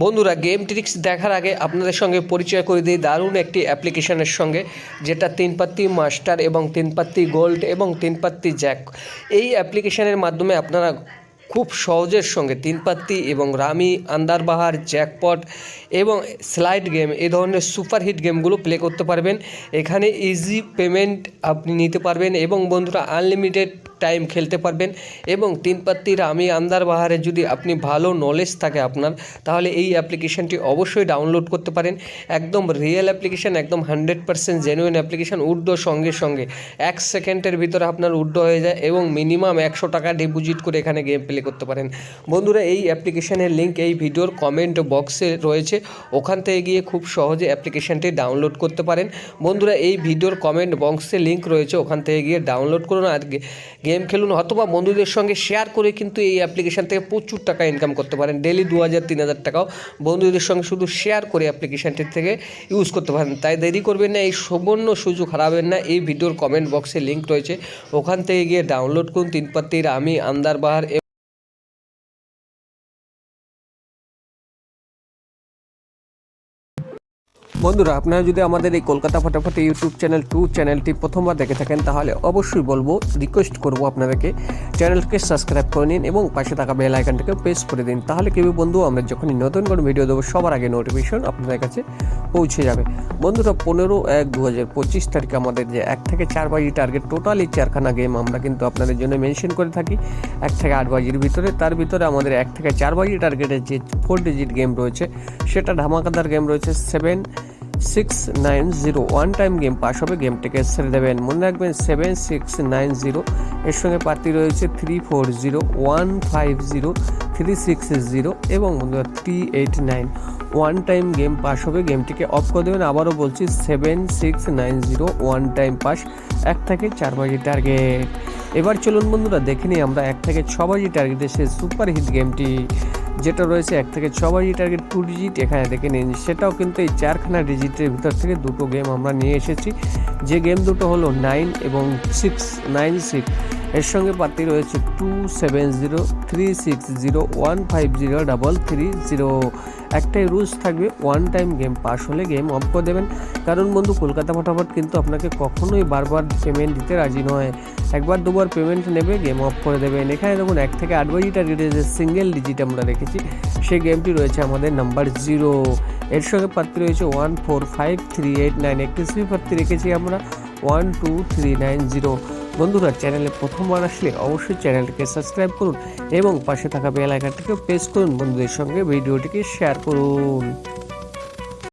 বন্ধুরা, game tricks দেখার আগে আপনাদের সঙ্গে পরিচয় করে দিই দারুণ একটি অ্যাপ্লিকেশনের সঙ্গে, যেটা 3 পাত্তি মাস্টার এবং 3 পাত্তি গোল্ড এবং 3 পাত্তি জ্যাক। এই অ্যাপ্লিকেশনের মাধ্যমে আপনারা খুব সহজের সঙ্গে 3 পাত্তি এবং রামি, আন্দারবাহার, জ্যাকপট এবং স্লাইড গেম এই ধরনের সুপারহিট গেমগুলো প্লে করতে পারবেন। এখানে ইজি পেমেন্ট আপনি নিতে পারবেন এবং বন্ধুরা আনলিমিটেড টাইম খেলতে পারবেন। এবং 3 পাত্তি রামি, আন্দারবাহারে যদি আপনি ভালো নলেজ থাকে আপনার, তাহলে এই অ্যাপ্লিকেশানটি অবশ্যই ডাউনলোড করতে পারেন। একদম রিয়েল অ্যাপ্লিকেশান, একদম 100% জেনুইন অ্যাপ্লিকেশান। উইথড্র সঙ্গে সঙ্গে 1 সেকেন্ডের ভিতরে আপনার উইথড্র হয়ে যায় এবং মিনিমাম 100 টাকা ডিপোজিট করে এখানে গেম প্লে করতে পারেন। বন্ধুরা, এই অ্যাপ্লিকেশানের লিঙ্ক এই ভিডিওর কমেন্ট বক্সে রয়েছে, ওখান থেকে গিয়ে খুব সহজে অ্যাপ্লিকেশানটি ডাউনলোড করতে পারেন। বন্ধুরা, এই ভিডিওর কমেন্ট বক্সে লিঙ্ক রয়েছে, ওখান থেকে গিয়ে ডাউনলোড করুন আর গেম খেলুন, অথবা বন্ধুদের সঙ্গে শেয়ার করে কিন্তু এই অ্যাপ্লিকেশান থেকে প্রচুর টাকা ইনকাম করতে পারেন। ডেলি 2000-3000 টাকাও বন্ধুদের সঙ্গে শুধু শেয়ার করে অ্যাপ্লিকেশানটির থেকে ইউজ করতে পারেন। তাই দেরি করবেন না, এই সুবর্ণ সুযোগ হারাবেন না। এই ভিডিওর কমেন্ট বক্সে লিঙ্ক রয়েছে, ওখান থেকে গিয়ে ডাউনলোড করুন 3 পাত্তি রামি, আন্দারবাহার। বন্ধুরা, আপনারা যদি আমাদের এই কলকাতা ফটাফট ইউটিউব চ্যানেলটি প্রথমবার দেখে থাকেন, তাহলে অবশ্যই বলবো, রিকোয়েস্ট করবো আপনাদেরকে চ্যানেলকে সাবস্ক্রাইব করে নিন এবং পাশে থাকা বেল আইকনটাকে প্রেস করে দিন। তাহলে কেউ বন্ধু আমরা যখনই নতুন কোনো ভিডিও দেবো সবার আগে নোটিফিকেশন আপনাদের কাছে পৌঁছে যাবে। বন্ধুরা, 15/1/2025 তারিখে আমাদের যে 1 থেকে 4 বাজি টার্গেট, টোটালি 4খানা গেম আমরা কিন্তু আপনাদের জন্য মেনশন করে থাকি 1 থেকে 8 বাজির ভিতরে। তার ভিতরে আমাদের 1 থেকে 4 বাজি টার্গেটের যে 4 ডিজিট গেম রয়েছে, সেটা ধামাকাদার গেম রয়েছে 7690। ওয়ান টাইম গেম পাস হবে, গেমটিকে ছেড়ে দেবেন। মনে রাখবেন 7690, এর সঙ্গে প্রার্থী রয়েছে 340, 150, 360 এবং বন্ধুরা 389। ওয়ান টাইম গেম পাস হবে, গেমটিকে অফ করে দেবেন। আবারও বলছি 7690, ওয়ান টাইম পাস, 1 থেকে 4 বাজি টার্গেট। এবার চলুন বন্ধুরা দেখে নিই আমরা 1 থেকে 6 বাজি টার্গেটের সেই সুপার হিট গেমটি, যেটা রয়েছে 1 থেকে 6 বাজি টার্গেট 2 ডিজিট। এখানে দেখে নিন, সেটাও কিন্তু এই 4খানা ডিজিটের ভিতর থেকে দুটো গেম আমরা নিয়ে এসেছি। যে গেম দুটো হলো 9 এবং 696। এর সঙ্গে প্রার্থী রয়েছে 270, 360, 150, 330। একটাই রুলস থাকবে, ওয়ান টাইম গেম পাস হলে গেম অফ করে দেবেন। কারণ বন্ধু, কলকাতা ফটাফট কিন্তু আপনাকে কখনোই বারবার পেমেন্ট দিতে রাজি নয়। একবার দুবার পেমেন্ট নেবে, গেম অফ করে দেবেন। এখানে দেখুন 1 থেকে 8 বাজি টার্গেটে যে সিঙ্গেল ডিজিট আমরা রেখেছি, সেই গেমটি রয়েছে আমাদের নাম্বার 0। এর সঙ্গে প্রার্থী রয়েছে 1453889। একটি সুই প্রার্থী রেখেছি আমরা 12390। বন্ধুরা, চ্যানেলে প্রথমবার আসলে অবশ্যই চ্যানেলটিকে সাবস্ক্রাইব করুন এবং পাশে থাকা বেল আইকনটিকে প্রেস করুন। বন্ধুদের সঙ্গে ভিডিওটিকে শেয়ার করুন।